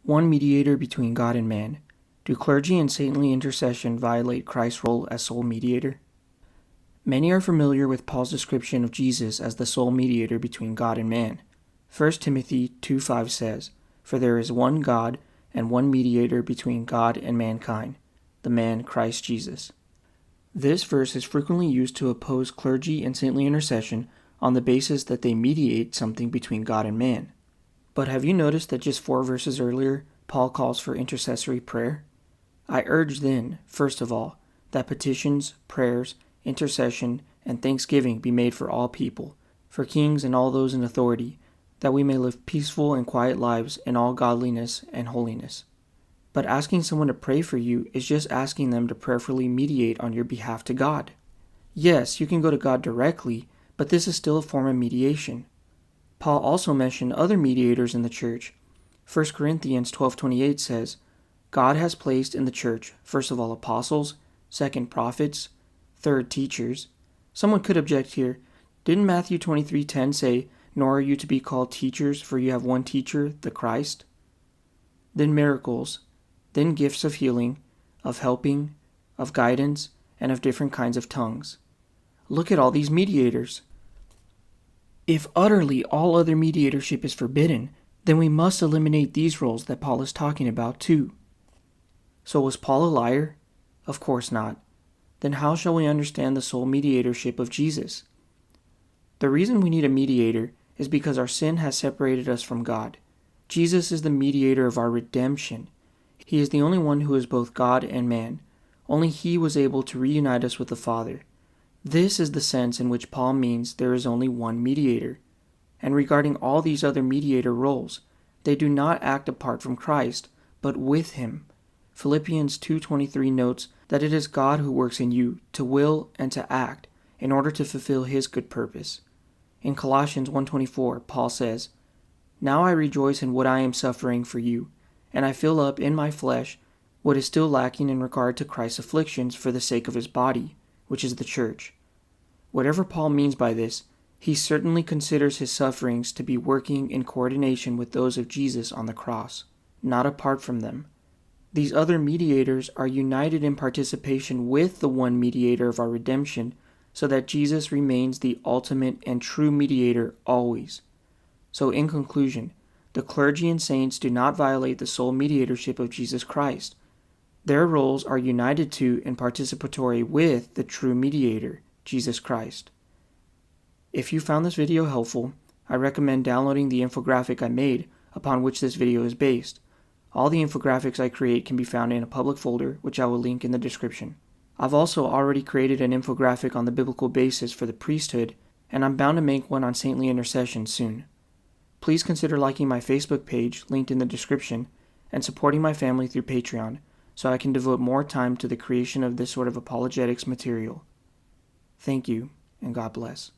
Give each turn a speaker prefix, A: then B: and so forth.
A: One mediator between God and man. Do clergy and saintly intercession violate Christ's role as sole mediator? Many are familiar with Paul's description of Jesus as the sole mediator between God and man. 1 Timothy 2:5 says, "For there is one God and one mediator between God and mankind, the man Christ Jesus." This verse is frequently used to oppose clergy and saintly intercession on the basis that they mediate something between God and man. But have you noticed that just 4 verses earlier, Paul calls for intercessory prayer? I urge then, first of all, that petitions, prayers, intercession, and thanksgiving be made for all people, for kings and all those in authority, that we may live peaceful and quiet lives in all godliness and holiness. But asking someone to pray for you is just asking them to prayerfully mediate on your behalf to God. Yes, you can go to God directly, but this is still a form of mediation. Paul also mentioned other mediators in the church. 1 Corinthians 12:28 says, "God has placed in the church, first of all apostles, second prophets, third teachers." Someone could object here, didn't Matthew 23:10 say, "Nor are you to be called teachers, for you have one teacher, the Christ"? Then miracles, then gifts of healing, of helping, of guidance, and of different kinds of tongues. Look at all these mediators. If utterly all other mediatorship is forbidden, then we must eliminate these roles that Paul is talking about too. So was Paul a liar? Of course not. Then how shall we understand the sole mediatorship of Jesus? The reason we need a mediator is because our sin has separated us from God. Jesus is the mediator of our redemption. He is the only one who is both God and man. Only He was able to reunite us with the Father. This is the sense in which Paul means there is only one mediator. And regarding all these other mediator roles, they do not act apart from Christ, but with Him. Philippians 2:23 notes that it is God who works in you to will and to act in order to fulfill His good purpose. In Colossians 1:24, Paul says, "Now I rejoice in what I am suffering for you, and I fill up in my flesh what is still lacking in regard to Christ's afflictions for the sake of His body, which is the church." Whatever Paul means by this, he certainly considers his sufferings to be working in coordination with those of Jesus on the cross, not apart from them. These other mediators are united in participation with the one mediator of our redemption, so that Jesus remains the ultimate and true mediator always. So in conclusion, the clergy and saints do not violate the sole mediatorship of Jesus Christ. Their roles are united to and participatory with the true mediator, Jesus Christ. If you found this video helpful, I recommend downloading the infographic I made upon which this video is based. All the infographics I create can be found in a public folder, which I will link in the description. I've also already created an infographic on the biblical basis for the priesthood, and I'm bound to make one on saintly intercession soon. Please consider liking my Facebook page, linked in the description, and supporting my family through Patreon, so I can devote more time to the creation of this sort of apologetics material. Thank you, and God bless.